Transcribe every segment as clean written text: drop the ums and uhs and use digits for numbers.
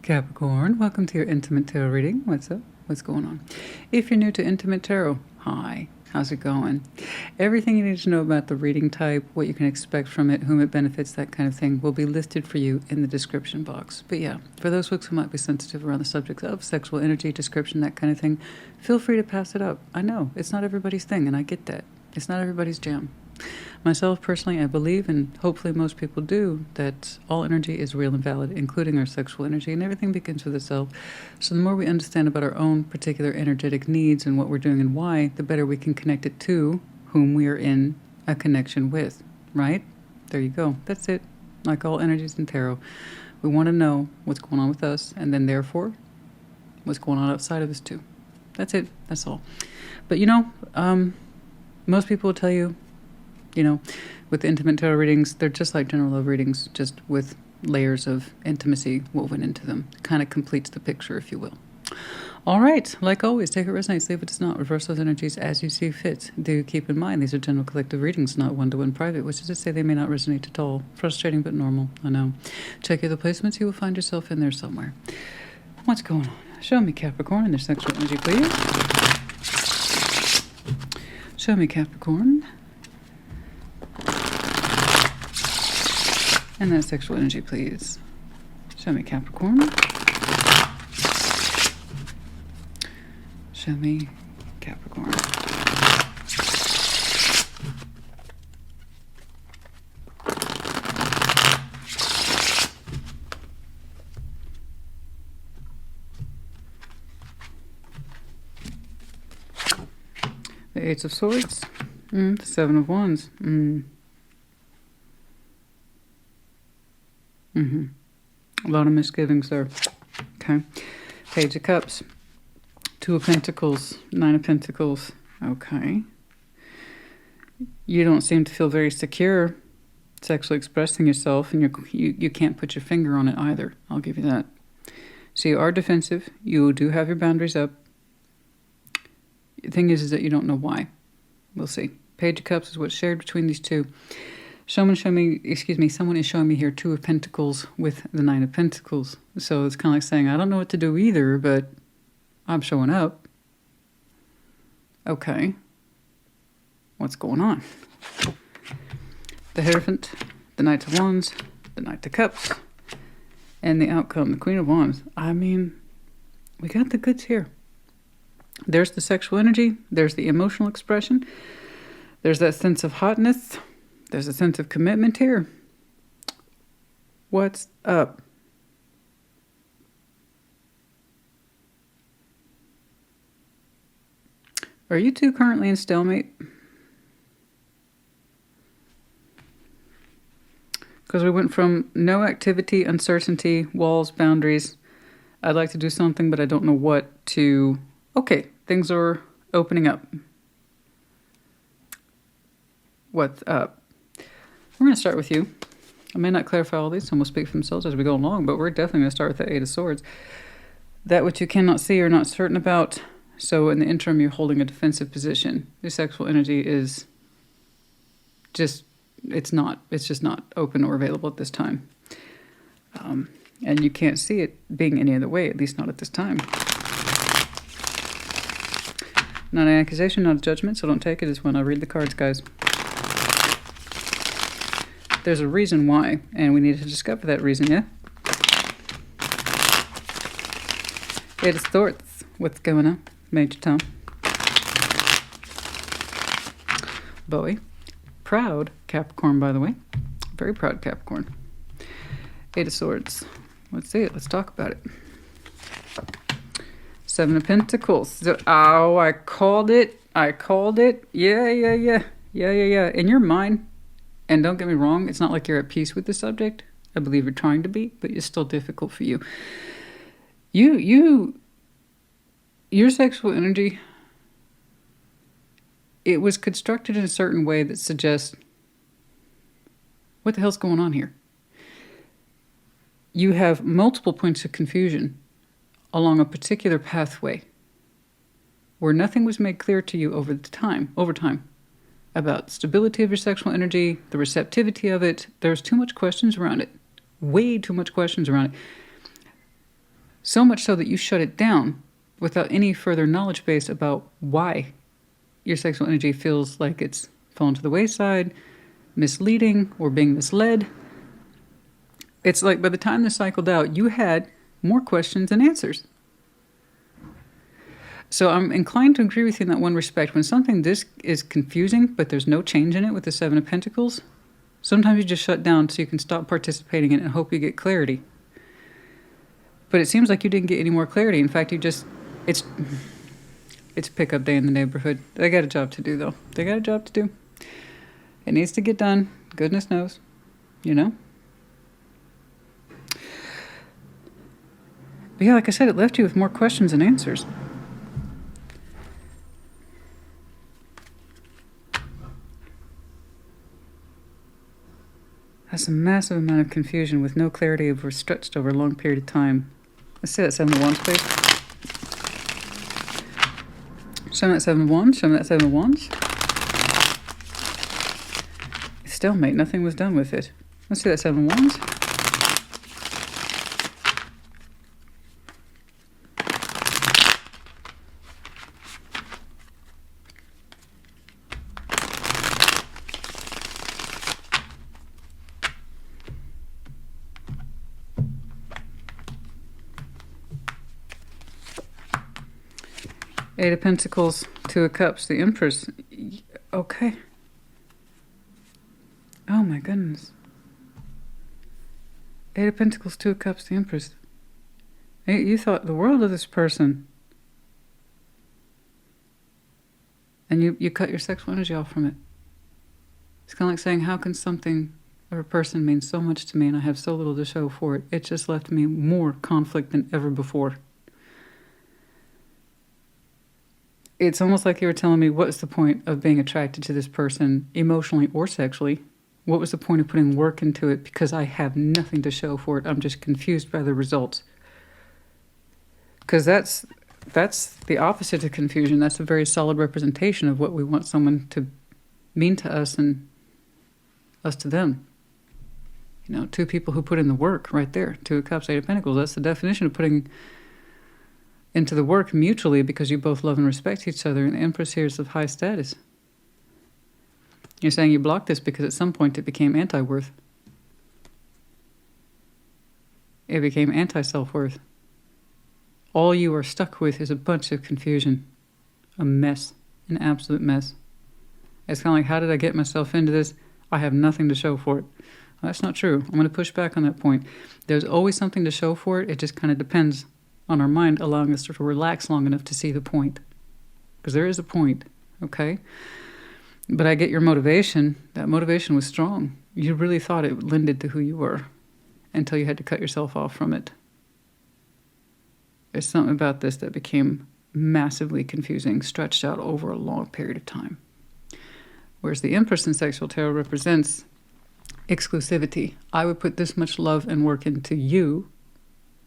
Capricorn, welcome to your Intimate Tarot reading. What's up? What's going on? If you're new to Intimate Tarot, hi, how's it going? Everything you need to know about the reading type, what you can expect from it, whom it benefits, that kind of thing, will be listed for you in the description box. But yeah, for those folks who might be sensitive around the subject of sexual energy, description, that kind of thing, feel free to pass it up. I know, it's not everybody's thing, and I get that. It's not everybody's jam. Myself, personally, I believe, and hopefully most people do, that all energy is real and valid, including our sexual energy, and everything begins with itself. So the more we understand about our own particular energetic needs and what we're doing and why, the better we can connect it to whom we are in a connection with, right? There you go. That's it. Like all energies in tarot, we want to know what's going on with us, and then therefore, what's going on outside of us too. That's it. That's all. But most people will tell you, with intimate tarot readings, they're just like general love readings, just with layers of intimacy woven into them. It kind of completes the picture, if you will. All right, like always, take it resonates, leave it does not. Reverse those energies as you see fit. Do keep in mind these are general collective readings, not one-to-one private, which is to say they may not resonate at all. Frustrating but normal, I know. Check your other placements, you will find yourself in there somewhere. What's going on? Show me Capricorn and their sexual energy, please. Show me Capricorn and that sexual energy, please. Show me Capricorn. Show me Capricorn. The Eight of Swords. The Seven of Wands. A lot of misgivings there. Okay. Page of Cups. Two of Pentacles. Nine of Pentacles. Okay. You don't seem to feel very secure sexually expressing yourself, and you can't put your finger on it either. I'll give you that. So you are defensive. You do have your boundaries up. The thing is that you don't know why. We'll see. Page of Cups is what's shared between these two. Someone is showing me here Two of Pentacles with the Nine of Pentacles. So it's kind of like saying, I don't know what to do either, but I'm showing up. Okay. What's going on? The Hierophant, the Knight of Wands, the Knight of Cups, and the outcome, the Queen of Wands. I mean, we got the goods here. There's the sexual energy. There's the emotional expression. There's that sense of hotness. There's a sense of commitment here. What's up? Are you two currently in stalemate? Because we went from no activity, uncertainty, walls, boundaries. I'd like to do something, but I don't know what, to, okay, things are opening up. What's up? We're going to start with you. I may not clarify all these, some will speak for themselves as we go along, but we're definitely going to start with the Eight of Swords. That which you cannot see or not certain about. So in the interim, you're holding a defensive position. Your sexual energy is just, it's just not open or available at this time. And you can't see it being any other way, at least not at this time. Not an accusation, not a judgment, so don't take it as when I read the cards, guys. There's a reason why, and we need to discover that reason, yeah? Eight of Swords. What's going on? Major Tom. Bowie. Proud Capricorn, by the way. Very proud Capricorn. Eight of Swords. Let's see it. Let's talk about it. Seven of Pentacles. Oh, I called it. Yeah. In your mind, and don't get me wrong, it's not like you're at peace with the subject. I believe you're trying to be, but it's still difficult for you. Your sexual energy, it was constructed in a certain way that suggests, what the hell's going on here? You have multiple points of confusion along a particular pathway where nothing was made clear to you over time, about stability of your sexual energy, the receptivity of it. There's too much questions around it. Way too much questions around it. So much so that you shut it down without any further knowledge base about why your sexual energy feels like it's fallen to the wayside, misleading, or being misled. It's like by the time this cycled out, you had more questions than answers. So I'm inclined to agree with you in that one respect. When something this is confusing, but there's no change in it with the Seven of Pentacles, sometimes you just shut down so you can stop participating in it and hope you get clarity. But it seems like you didn't get any more clarity. In fact, it's pickup day in the neighborhood. They got a job to do, though. They got a job to do. It needs to get done. Goodness knows. You know? But yeah, like I said, it left you with more questions than answers. That's a massive amount of confusion with no clarity stretched over a long period of time. Let's see that Seven of Wands, please. Show me that Seven of Wands. Show me that Seven of Wands. Stalemate. Nothing was done with it. Let's see that Seven of Wands. Eight of Pentacles, Two of Cups, the Empress. Okay. Oh my goodness. Eight of Pentacles, Two of Cups, the Empress. You thought the world of this person. And you cut your sexual energy off from it. It's kind of like saying, how can something or a person mean so much to me and I have so little to show for it? It just left me more conflict than ever before. It's almost like you were telling me, what's the point of being attracted to this person emotionally or sexually? What was the point of putting work into it because I have nothing to show for it? I'm just confused by the results. Because that's the opposite of confusion. That's a very solid representation of what we want someone to mean to us and us to them. You know, two people who put in the work right there. Two of Cups, Eight of Pentacles. That's the definition of putting into the work mutually because you both love and respect each other. And the Empress here is of high status. You're saying you blocked this because at some point it became anti-worth. It became anti-self-worth. All you are stuck with is a bunch of confusion. A mess. An absolute mess. It's kind of like, how did I get myself into this? I have nothing to show for it. Well, that's not true. I'm going to push back on that point. There's always something to show for it. It just kind of depends on our mind allowing us to relax long enough to see the point. Because there is a point, okay? But I get your motivation. That motivation was strong. You really thought it lended to who you were until you had to cut yourself off from it. There's something about this that became massively confusing, stretched out over a long period of time. Whereas the Empress in Sexual Tarot represents exclusivity. I would put this much love and work into you.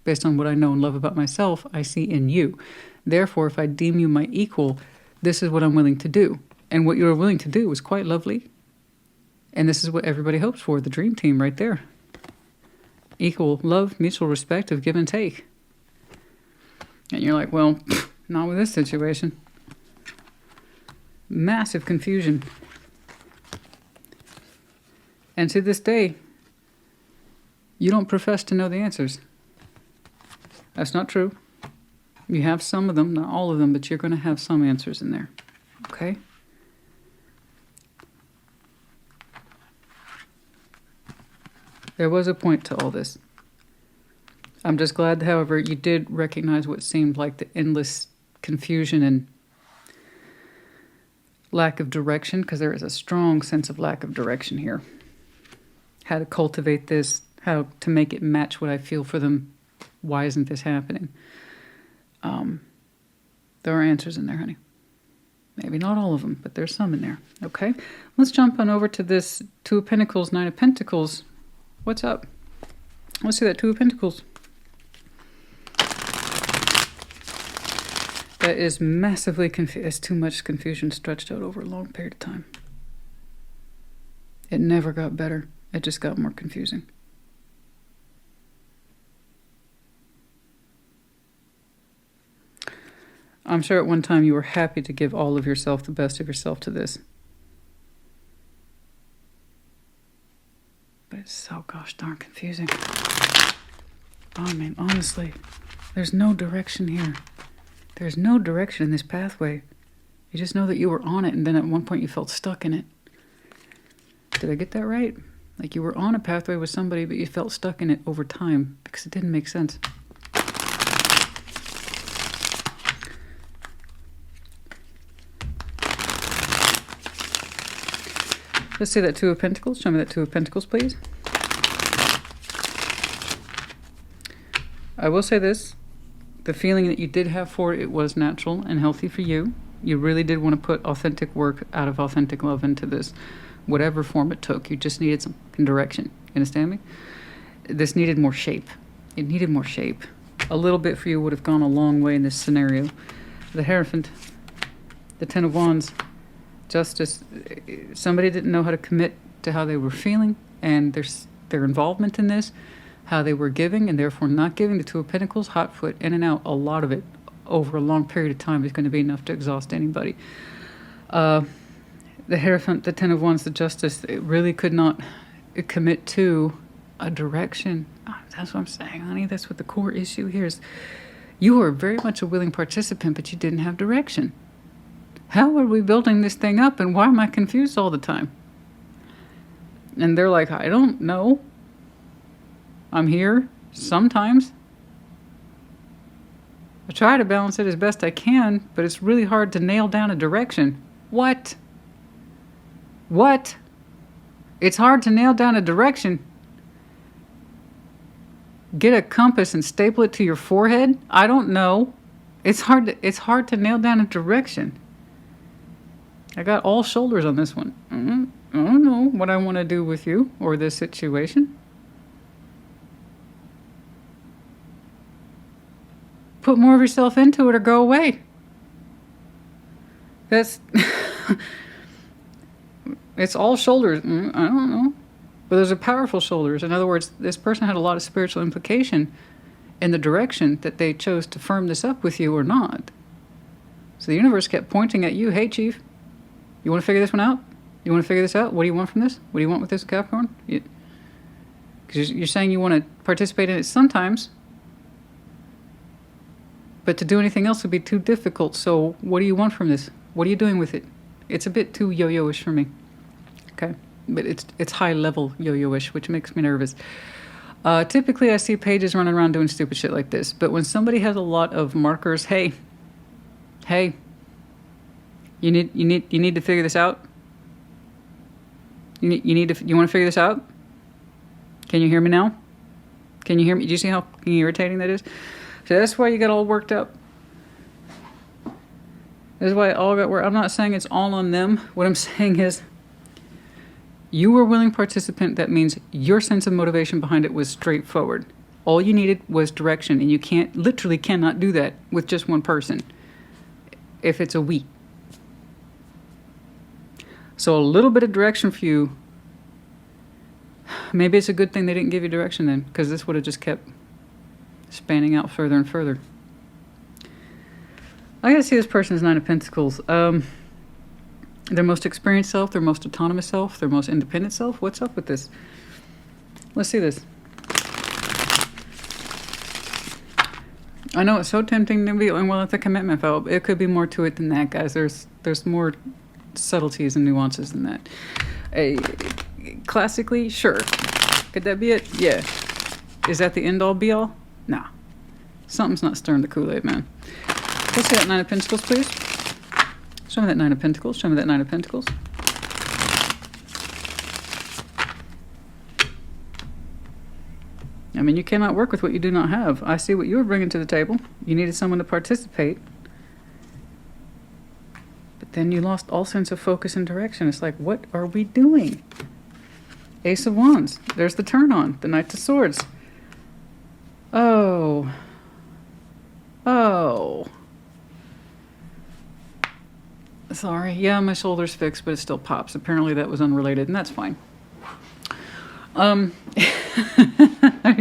Based on what I know and love about myself, I see in you. Therefore, if I deem you my equal, this is what I'm willing to do. And what you're willing to do is quite lovely. And this is what everybody hopes for, the dream team right there. Equal love, mutual respect of give and take. And you're like, well, not with this situation. Massive confusion. And to this day, you don't profess to know the answers. That's not true. You have some of them, not all of them, but you're going to have some answers in there. Okay? There was a point to all this. I'm just glad, however, you did recognize what seemed like the endless confusion and lack of direction, because there is a strong sense of lack of direction here. How to cultivate this, how to make it match what I feel for them. Why isn't this happening? There are answers in there, honey. Maybe not all of them, but there's some in there. Okay? Let's jump on over to this Two of Pentacles, Nine of Pentacles. What's up? Let's see that Two of Pentacles. That is massively confused. It's too much confusion stretched out over a long period of time. It never got better. It just got more confusing. I'm sure at one time you were happy to give all of yourself, the best of yourself to this. But it's so gosh darn confusing. I mean, honestly, there's no direction here. There's no direction in this pathway. You just know that you were on it, and then at one point you felt stuck in it. Did I get that right? Like you were on a pathway with somebody, but you felt stuck in it over time because it didn't make sense. Let's see that Two of Pentacles. Show me that Two of Pentacles, please. I will say this. The feeling that you did have for it was natural and healthy for you. You really did want to put authentic work out of authentic love into this, whatever form it took. You just needed some direction. You understand me? This needed more shape. It needed more shape. A little bit for you would have gone a long way in this scenario. The Hierophant, the Ten of Wands, Justice. Somebody didn't know how to commit to how they were feeling and their involvement in this, how they were giving and therefore not giving. The Two of Pentacles, hot foot, in and out. A lot of it over a long period of time is going to be enough to exhaust anybody. The Hierophant, the Ten of Wands, the Justice, it really could not commit to a direction. That's what I'm saying, honey. That's what the core issue here is. You were very much a willing participant, but you didn't have direction. How are we building this thing up, and why am I confused all the time? And they're like, I don't know. I'm here sometimes. I try to balance it as best I can, but it's really hard to nail down a direction. What? What? It's hard to nail down a direction. Get a compass and staple it to your forehead? I don't know. It's hard to nail down a direction. I got all shoulders on this one. I don't know what I want to do with you or this situation. Put more of yourself into it or go away. That's... It's all shoulders. I don't know. But those are powerful shoulders. In other words, this person had a lot of spiritual implication in the direction that they chose to firm this up with you or not. So the universe kept pointing at you. Hey, Chief, you want to figure this one out? You want to figure this out? What do you want from this? What do you want with this, Capricorn? Because you're saying you want to participate in it sometimes. But to do anything else would be too difficult. So what do you want from this? What are you doing with it? It's a bit too yo-yo-ish for me. Okay? But it's high-level yo-yo-ish, which makes me nervous. Typically, I see pages running around doing stupid shit like this. But when somebody has a lot of markers, hey, you need to figure this out. You want to figure this out? Can you hear me now? Can you hear me? Do you see how irritating that is? So that's why you got all worked up. That's why it all got worked. I'm not saying it's all on them. What I'm saying is you were a willing participant. That means your sense of motivation behind it was straightforward. All you needed was direction, and you literally cannot do that with just one person if it's a we. So a little bit of direction for you. Maybe it's a good thing they didn't give you direction then, because this would have just kept spanning out further and further. I gotta see this person's Nine of Pentacles. Their most experienced self, their most autonomous self, their most independent self. What's up with this? Let's see this. I know it's so tempting to be, well, it's a commitment vow. It could be more to it than that, guys. There's more subtleties and nuances than that. Classically, sure. Could that be it? Yeah. Is that the end all be all? Nah. Something's not stirring the Kool-Aid, man. Let's see that Nine of Pentacles, please. Show me that Nine of Pentacles. Show me that Nine of Pentacles. I mean, you cannot work with what you do not have. I see what you were bringing to the table. You needed someone to participate. But then you lost all sense of focus and direction. It's like, what are we doing? Ace of Wands. There's the turn on. The Knight of Swords. Oh. Sorry. Yeah, my shoulder's fixed, but it still pops. Apparently that was unrelated, and that's fine. I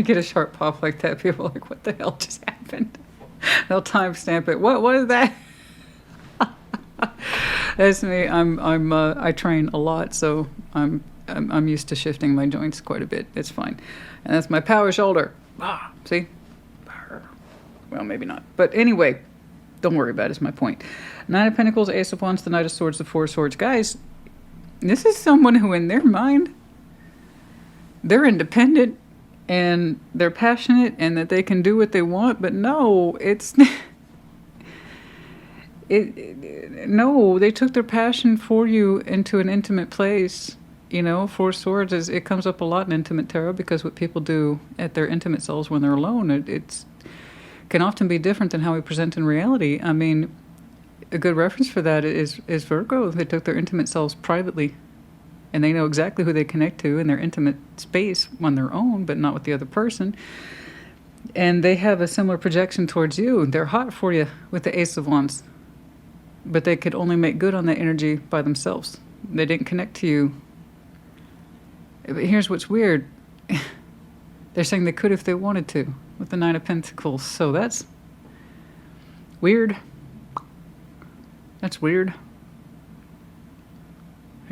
get a sharp pop like that. People are like, what the hell just happened? They'll timestamp it. What is that? That's me. I train a lot, so I'm used to shifting my joints quite a bit. It's fine, and that's my power shoulder. Ah, see, well, maybe not, but anyway, don't worry about it. Is my point. Nine of Pentacles, Ace of Wands, the Knight of Swords, the Four of Swords. Guys, this is someone who, in their mind, they're independent and they're passionate and that they can do what they want. But no, it's no. They took their passion for you into an intimate place. You know, Four of Swords it comes up a lot in intimate tarot because what people do at their intimate selves when they're alone, it's can often be different than how we present in reality. I mean, a good reference for that is Virgo. They took their intimate selves privately, and they know exactly who they connect to in their intimate space on their own, but not with the other person. And they have a similar projection towards you. They're hot for you with the Ace of Wands, but they could only make good on that energy by themselves. They didn't connect to you. But here's what's weird. They're saying they could if they wanted to with the Nine of Pentacles. So that's weird. That's weird.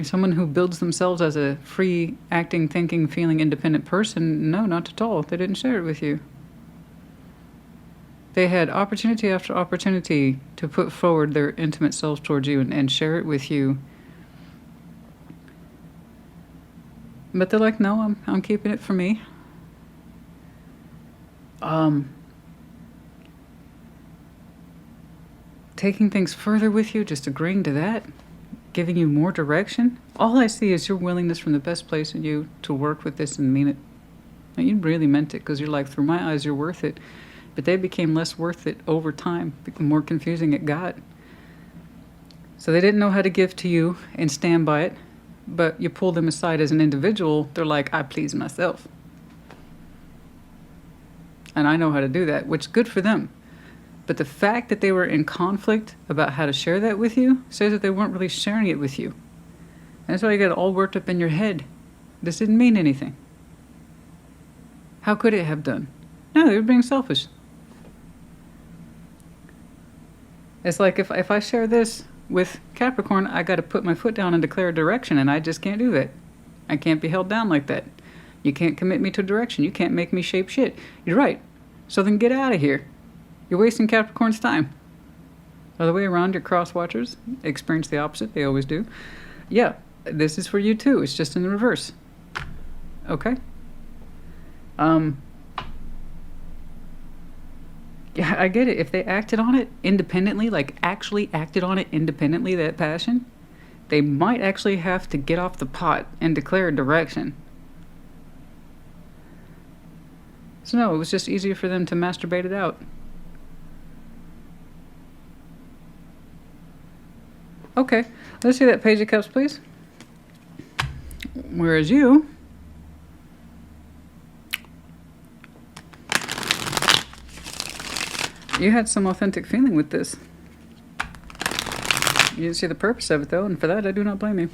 Someone who builds themselves as a free, acting, thinking, feeling, independent person, no, not at all. They didn't share it with you. They had opportunity after opportunity to put forward their intimate selves towards you and share it with you. But they're like, no, I'm keeping it for me. Taking things further with you, just agreeing to that, giving you more direction. All I see is your willingness from the best place in you to work with this and mean it. And you really meant it because you're like, through my eyes, you're worth it. But they became less worth it over time, the more confusing it got. So they didn't know how to give to you and stand by it, but you pull them aside as an individual, they're like, I please myself. And I know how to do that, which is good for them. But the fact that they were in conflict about how to share that with you says that they weren't really sharing it with you. And that's why you got all worked up in your head. This didn't mean anything. How could it have done? No, they were being selfish. It's like if I share this with Capricorn, I got to put my foot down and declare a direction, and I just can't do that. I can't be held down like that. You can't commit me to a direction. You can't make me shape shit. You're right. So then get out of here. You're wasting Capricorn's time. Other way around, your cross watchers experience the opposite. They always do. Yeah, this is for you too. It's just in the reverse. Okay? Yeah, I get it. If they acted on it independently, like actually acted on it independently, that passion, they might actually have to get off the pot and declare a direction. So no, it was just easier for them to masturbate it out. Okay, let's see that Page of Cups, please. Whereas you had some authentic feeling with this. You didn't see the purpose of it, though, and for that, I do not blame you.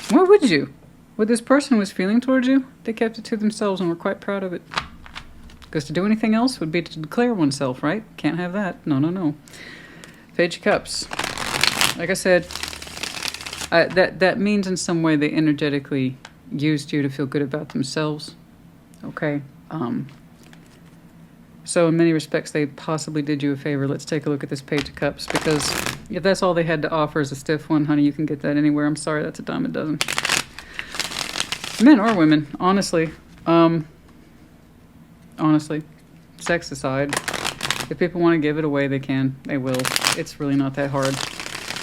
Why would you? What this person was feeling towards you, they kept it to themselves and were quite proud of it. Because to do anything else would be to declare oneself, right? Can't have that. No, no, no. Page of Cups. Like I said, that means in some way they energetically used you to feel good about themselves. Okay? So in many respects, they possibly did you a favor. Let's take a look at this Page of Cups, because if that's all they had to offer is a stiff one, honey, you can get that anywhere. I'm sorry, that's a dime a dozen. Men or women, honestly. Honestly, sex aside, if people want to give it away, they can. They will. It's really not that hard.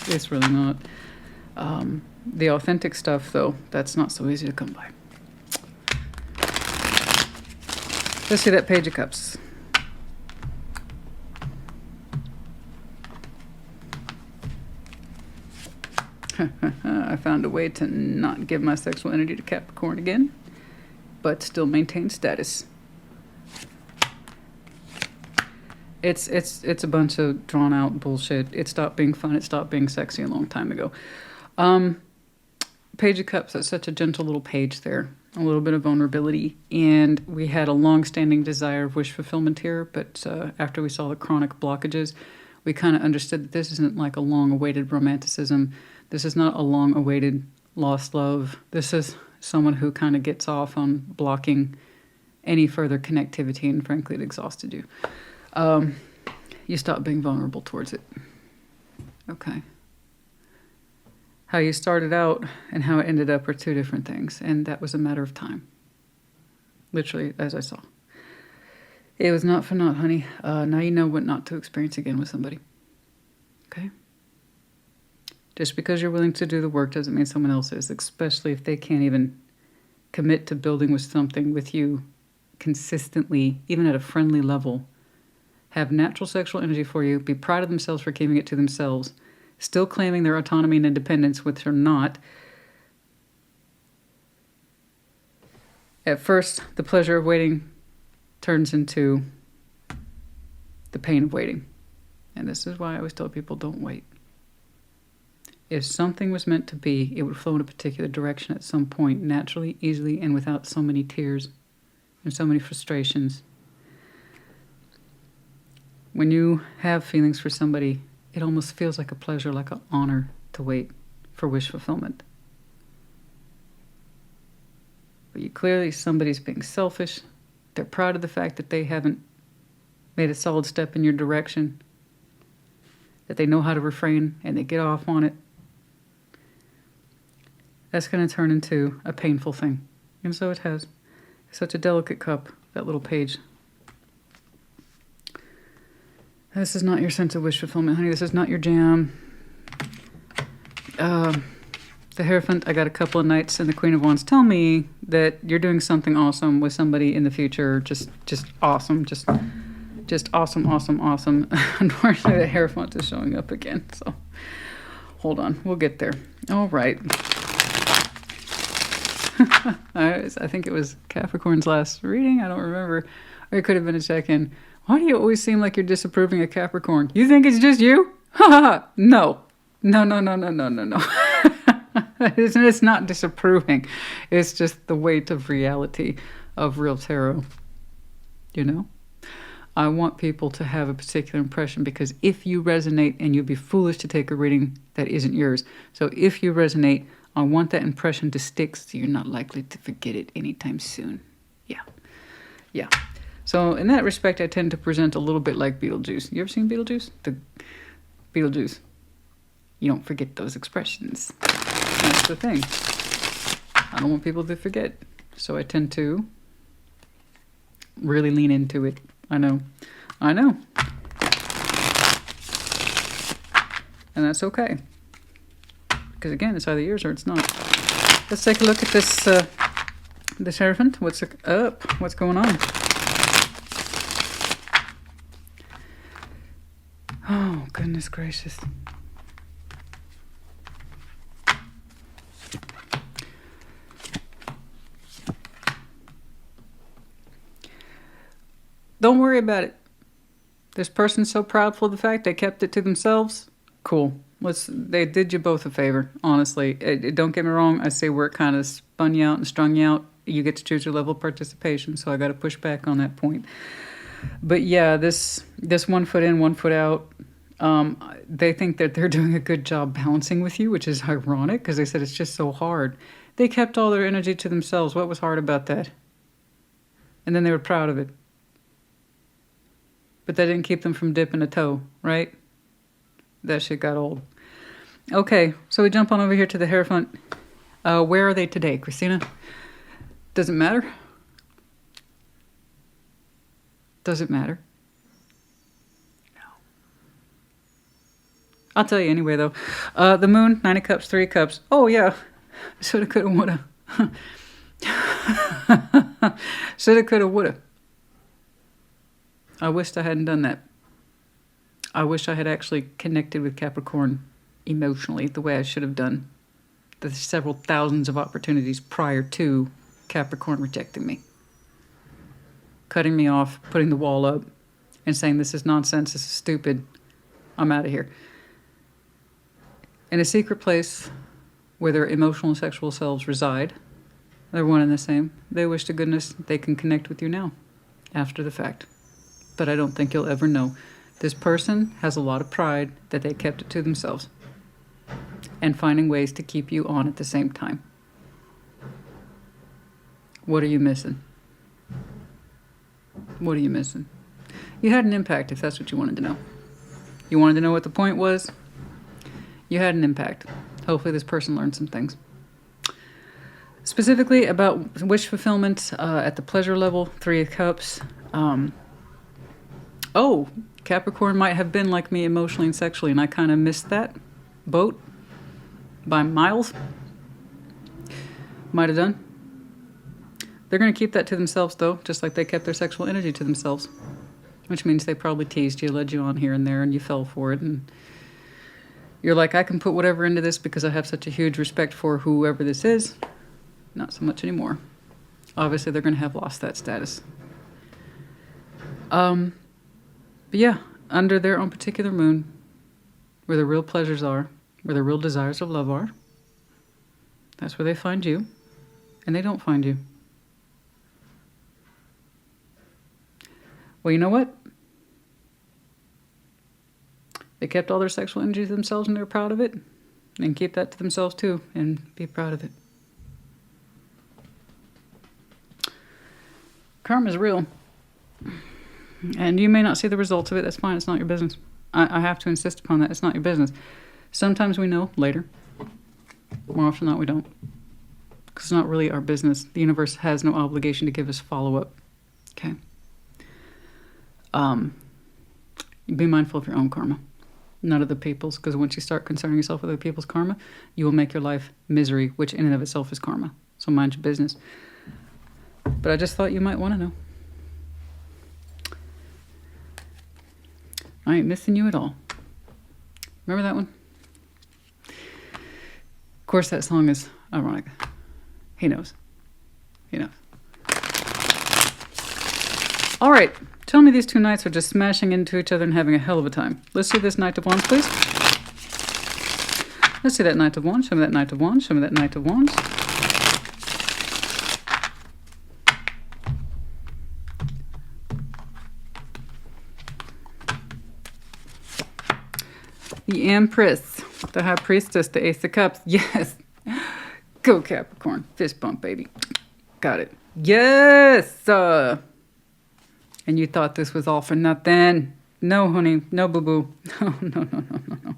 It's really not. The authentic stuff, though, that's not so easy to come by. Let's see that Page of Cups. I found a way to not give my sexual energy to Capricorn again, but still maintain status. It's a bunch of drawn out bullshit. It stopped being fun. It stopped being sexy a long time ago. Page of Cups, that's such a gentle little page there. A little bit of vulnerability. And we had a long-standing desire of wish fulfillment here, but after we saw the chronic blockages, we kind of understood that this isn't like a long-awaited romanticism. This is not a long-awaited lost love. This is someone who kind of gets off on blocking any further connectivity, and frankly, it exhausted you. You stop being vulnerable towards it. Okay. How you started out and how it ended up are two different things, and that was a matter of time. Literally, as I saw. It was not for naught, honey. Now you know what not to experience again with somebody. Okay? Just because you're willing to do the work doesn't mean someone else is, especially if they can't even commit to building with something with you consistently, even at a friendly level. Have natural sexual energy for you, be proud of themselves for keeping it to themselves, still claiming their autonomy and independence, which they're not. At first, the pleasure of waiting turns into the pain of waiting. And this is why I always tell people, don't wait. If something was meant to be, it would flow in a particular direction at some point, naturally, easily, and without so many tears and so many frustrations. When you have feelings for somebody, it almost feels like a pleasure, like an honor to wait for wish fulfillment. But you clearly, somebody's being selfish. They're proud of the fact that they haven't made a solid step in your direction, that they know how to refrain, and they get off on it. That's going to turn into a painful thing. And so it has. It's such a delicate cup, that little page. This is not your sense of wish fulfillment, honey. This is not your jam. The Hierophant, I got a couple of Knights and the Queen of Wands. Tell me that you're doing something awesome with somebody in the future. Just awesome. Just awesome, awesome, awesome. Unfortunately, the Hierophant is showing up again. So hold on. We'll get there. All right. I think it was Capricorn's last reading. I don't remember. Or it could have been a check-in. Why do you always seem like you're disapproving of Capricorn? You think it's just you? Ha ha ha. No. It's not disapproving. It's just the weight of reality of real tarot. You know? I want people to have a particular impression, because if you resonate, and you'd be foolish to take a reading that isn't yours. So if you resonate, I want that impression to stick, so you're not likely to forget it anytime soon. Yeah. So in that respect, I tend to present a little bit like Beetlejuice. You ever seen Beetlejuice? The Beetlejuice. You don't forget those expressions. That's the thing. I don't want people to forget. So I tend to really lean into it. I know. And that's okay. Because again, it's either yours or it's not. Let's take a look at this this Hierophant. What's up? What's going on? Oh, goodness gracious. Don't worry about it. This person's so proudful of the fact they kept it to themselves. Cool. They did you both a favor, honestly. Don't get me wrong. I say where it kind of spun you out and strung you out. You get to choose your level of participation, so I got to push back on that point. But yeah, this 1 foot in, 1 foot out, they think that they're doing a good job balancing with you, which is ironic, because they said it's just so hard. They kept all their energy to themselves. What was hard about that? And then they were proud of it. But that didn't keep them from dipping a toe, right? That shit got old. Okay, so we jump on over here to the Hierophant. Where are they today, Christina? Does it matter? Does it matter? No. I'll tell you anyway, though. The Moon, 9 of Cups, 3 of Cups. Oh, yeah. Shoulda, coulda, woulda. Shoulda, coulda, woulda. I wished I hadn't done that. I wish I had actually connected with Capricorn emotionally the way I should have done. There's several thousands of opportunities prior to Capricorn rejecting me. Cutting me off, putting the wall up, and saying this is nonsense, this is stupid, I'm out of here. In a secret place where their emotional and sexual selves reside, they're one and the same. They wish to goodness they can connect with you now, after the fact. But I don't think you'll ever know. This person has a lot of pride that they kept it to themselves and finding ways to keep you on at the same time. What are you missing? What are you missing? You had an impact if that's what you wanted to know. You wanted to know what the point was? You had an impact. Hopefully this person learned some things. Specifically about wish fulfillment at the pleasure level, 3 of Cups. Capricorn might have been like me emotionally and sexually, and I kind of missed that boat by miles. Might have done. They're going to keep that to themselves, though, just like they kept their sexual energy to themselves, which means they probably teased you, led you on here and there, and you fell for it, and you're like, I can put whatever into this because I have such a huge respect for whoever this is. Not so much anymore. Obviously, they're going to have lost that status. But yeah, under their own particular moon, where the real pleasures are, where the real desires of love are, that's where they find you, and they don't find you. Well, you know what? They kept all their sexual energy to themselves and they're proud of it. And keep that to themselves too and be proud of it. Karma is real. And you may not see the results of it. That's fine. It's not your business. I have to insist upon that. It's not your business. Sometimes we know later. More often than not, we don't. Because it's not really our business. The universe has no obligation to give us follow-up. Okay? Be mindful of your own karma. Not other people's. Because once you start concerning yourself with other people's karma, you will make your life misery, which in and of itself is karma. So mind your business. But I just thought you might want to know. I ain't missing you at all. Remember that one? Of course, that song is ironic. He knows. He knows. All right. Tell me these 2 knights are just smashing into each other and having a hell of a time. Let's see this Knight of Wands, please. Let's see that Knight of Wands. Show me that Knight of Wands. Show me that Knight of Wands. The Empress, the High Priestess, the Ace of Cups. Yes. Go Capricorn. Fist bump, baby. Got it. Yes. And you thought this was all for nothing. No, honey. No, boo-boo. No.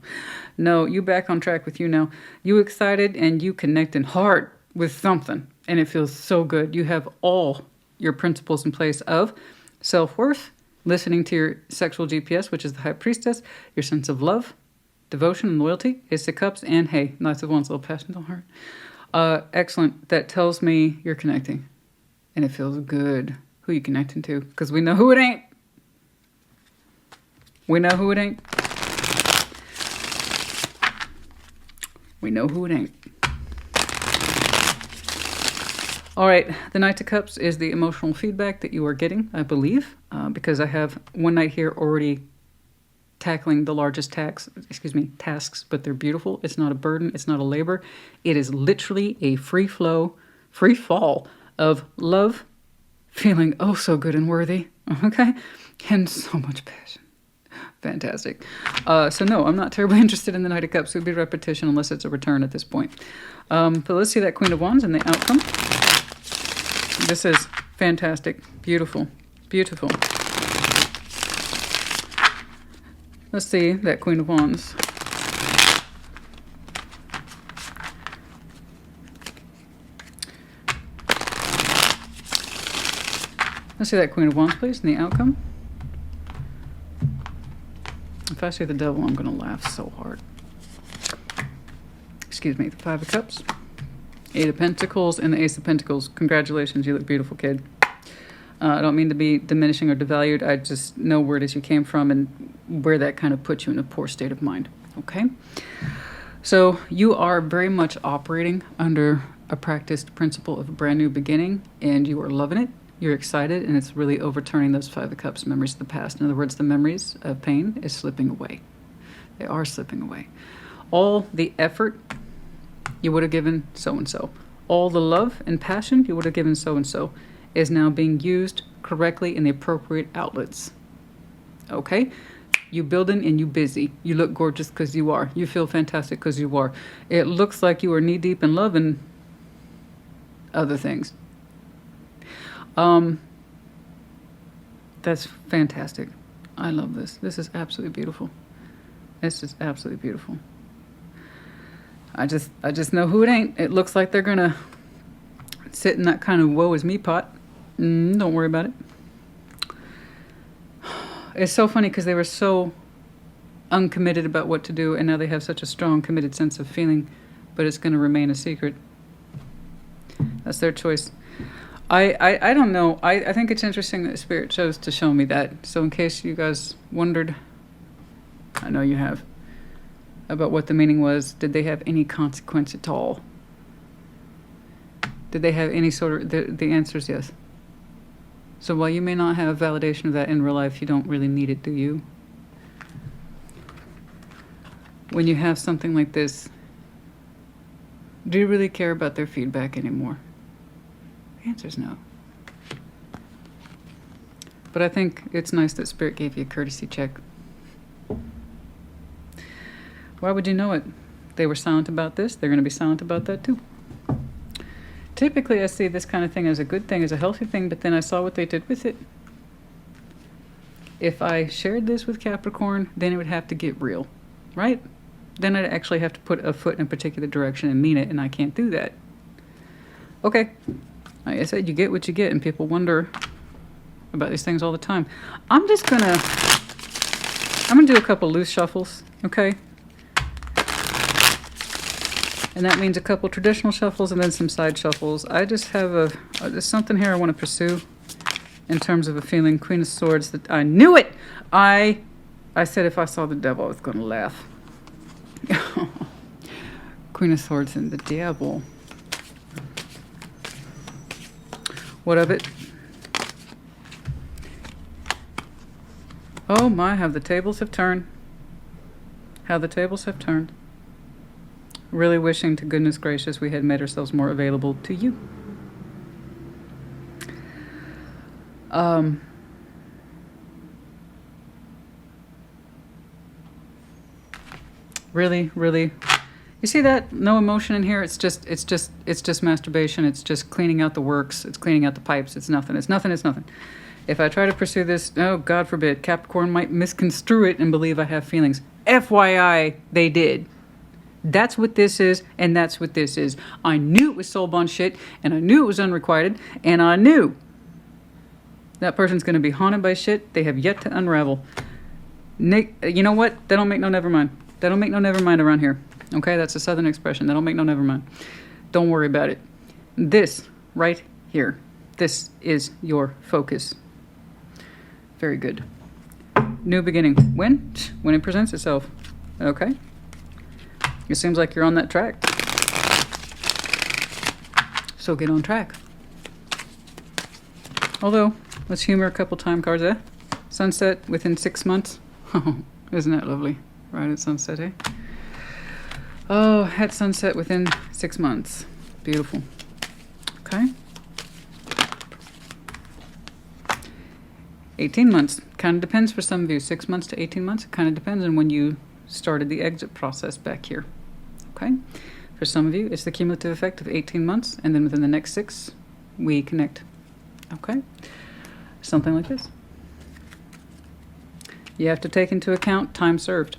No, you back on track with you now. You excited and you connecting hard with something. And it feels so good. You have all your principles in place of self-worth, listening to your sexual GPS, which is the High Priestess, your sense of love, devotion and loyalty, Ace of Cups, and hey, Knights of Wands, little passion, don't hurt. Excellent. That tells me you're connecting. And it feels good. Who you connecting to? Because we know who it ain't. We know who it ain't. We know who it ain't. All right, the Knight of Cups is the emotional feedback that you are getting, I believe, because I have one knight here already tackling the largest tasks, but they're beautiful. It's not a burden. It's not a labor. It is literally a free fall of love, feeling oh so good and worthy, okay? And so much passion. Fantastic. So no, I'm not terribly interested in the Knight of Cups. It would be repetition unless it's a return at this point. But let's see that Queen of Wands and the outcome. This is fantastic. Beautiful. Beautiful. Let's see that Queen of Wands. Let's see that Queen of Wands, please, and the outcome. If I see the Devil, I'm going to laugh so hard. Excuse me, the Five of Cups, Eight of Pentacles, and the Ace of Pentacles. Congratulations, you look beautiful, kid. I don't mean to be diminishing or devalued. I just know where it is you came from and where that kind of puts you in a poor state of mind. Okay? So you are very much operating under a practiced principle of a brand new beginning, and you are loving it. You're excited, and it's really overturning those Five of Cups memories of the past. In other words, the memories of pain is slipping away. They are slipping away. All the effort you would have given so-and-so, all the love and passion you would have given so-and-so is now being used correctly in the appropriate outlets. Okay? You building and you busy. You look gorgeous because you are. You feel fantastic because you are. It looks like you are knee deep in love and other things. That's fantastic. I love this. This is absolutely beautiful. This is absolutely beautiful. I just know who it ain't. It looks like they're gonna sit in that kind of woe is me pot. Don't worry about it. It's so funny because they were so uncommitted about what to do, and now they have such a strong, committed sense of feeling, but it's going to remain a secret. That's their choice. I don't know. I think it's interesting that Spirit chose to show me that. So in case you guys wondered, I know you have, about what the meaning was, did they have any consequence at all? Did they have any sort of... The answer is yes. So while you may not have validation of that in real life, you don't really need it, do you? When you have something like this, do you really care about their feedback anymore? The answer is no. But I think it's nice that Spirit gave you a courtesy check. Why would you know it? They were silent about this. They're going to be silent about that too. Typically, I see this kind of thing as a good thing, as a healthy thing, but then I saw what they did with it. If I shared this with Capricorn, then it would have to get real, right? Then I'd actually have to put a foot in a particular direction and mean it, and I can't do that. Okay. Like I said, you get what you get, and people wonder about these things all the time. I'm gonna do a couple loose shuffles, okay? And that means a couple traditional shuffles and then some side shuffles. I just have there's something here I want to pursue in terms of a feeling. Queen of Swords, that I knew it! I said if I saw the devil, I was going to laugh. Queen of Swords and the Devil. What of it? Oh my, how the tables have turned. How the tables have turned. Really wishing to goodness gracious we had made ourselves more available to you. Really, really. You see that? No emotion in here. It's just masturbation. It's just cleaning out the works. It's cleaning out the pipes. It's nothing. It's nothing. It's nothing. If I try to pursue this, oh, God forbid, Capricorn might misconstrue it and believe I have feelings. FYI, they did. That's what this is, and that's what this is. I knew it was soul bond shit, and I knew it was unrequited, and I knew that person's going to be haunted by shit they have yet to unravel. Nick, you know what? They don't make no never mind. They don't make no never mind around here. Okay, that's a southern expression. They don't make no never mind. Don't worry about it. This right here, this is your focus. Very good. New beginning. When? When it presents itself. Okay. It seems like you're on that track. So get on track. Although, let's humor a couple time cards, eh? Sunset within 6 months. Oh, isn't that lovely? Right at sunset, eh? Oh, at sunset within 6 months. Beautiful. Okay. 18 months. Kind of depends for some of you. 6 months to 18 months. It kind of depends on when you started the exit process back here. Okay? For some of you, it's the cumulative effect of 18 months, and then within the next 6, we connect. Okay? Something like this. You have to take into account time served.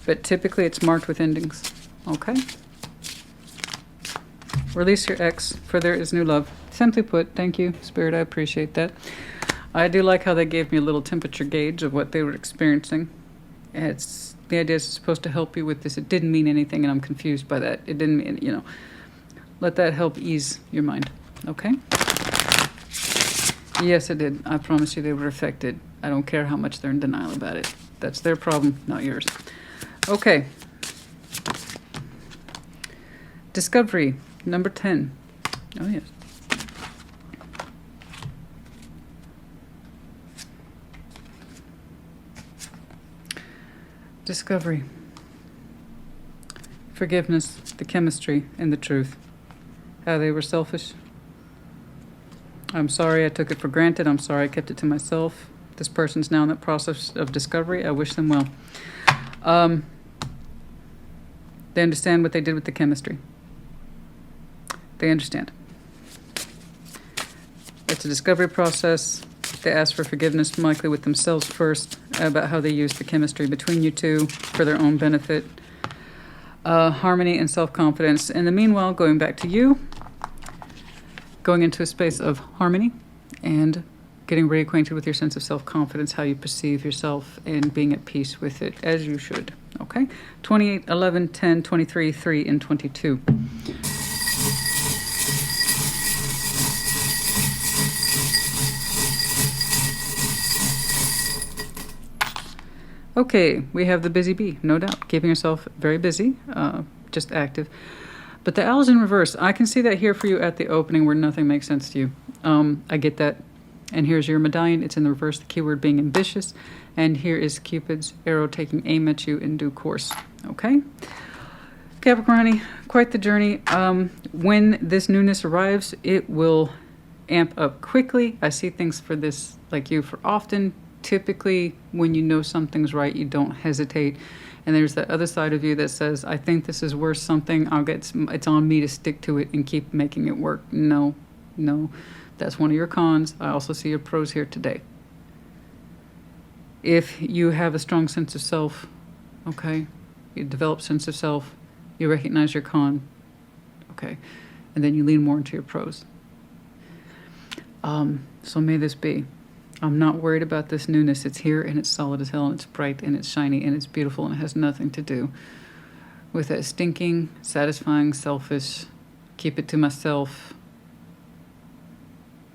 But typically it's marked with endings. Okay? Release your ex, for there is new love. Simply put, thank you, Spirit, I appreciate that. I do like how they gave me a little temperature gauge of what they were experiencing. The idea is supposed to help you with this. It didn't mean anything, and I'm confused by that. It didn't mean, you know. Let that help ease your mind. Okay? Yes, it did. I promise you they were affected. I don't care how much they're in denial about it. That's their problem, not yours. Okay. Discovery, number 10. Oh, yes. Discovery. Forgiveness, the chemistry, and the truth. How they were selfish. I'm sorry I took it for granted. I'm sorry I kept it to myself. This person's now in the process of discovery. I wish them well. They understand what they did with the chemistry. They understand. It's a discovery process. They ask for forgiveness, likely with themselves first, about how they used the chemistry between you two for their own benefit. Harmony and self-confidence. In the meanwhile, going back to you, going into a space of harmony and getting reacquainted with your sense of self-confidence, how you perceive yourself, and being at peace with it, as you should. Okay? 28, 11, 10, 23, 3, and 22. Okay, we have the busy bee, no doubt. Keeping yourself very busy, just active. But the owl's in reverse. I can see that here for you at the opening where nothing makes sense to you. I get that. And here's your medallion. It's in the reverse, the keyword being ambitious. And here is Cupid's arrow taking aim at you in due course. Okay? Capricorn, honey, quite the journey. When this newness arrives, it will amp up quickly. I see things for this, like you, for often. Typically, when you know something's right, you don't hesitate. And there's that other side of you that says, I think this is worth something. It's on me to stick to it and keep making it work. No. That's one of your cons. I also see your pros here today. If you have a strong sense of self, okay, you develop sense of self, you recognize your con, okay, and then you lean more into your pros. So may this be. I'm not worried about this newness. It's here and it's solid as hell and it's bright and it's shiny and it's beautiful and it has nothing to do with that stinking, satisfying, selfish, keep it to myself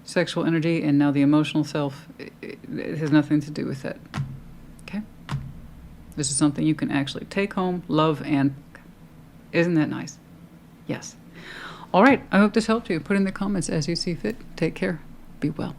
sexual energy, and now the emotional self. It has nothing to do with that. Okay? This is something you can actually take home, love, and isn't that nice? Yes. All right. I hope this helped you. Put in the comments as you see fit. Take care. Be well.